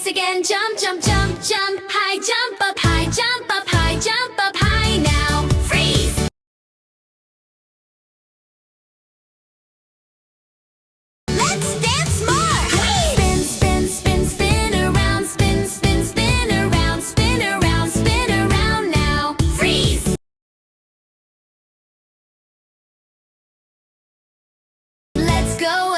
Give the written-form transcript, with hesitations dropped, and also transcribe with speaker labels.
Speaker 1: again. Jump, jump, jump, jump. High, jump up, high, jump up, high, jump up, high. Now freeze. Let's dance more. Spin, spin, spin, spin around. Spin, spin, spin around. Spin around, spin around. Now freeze. Let's go.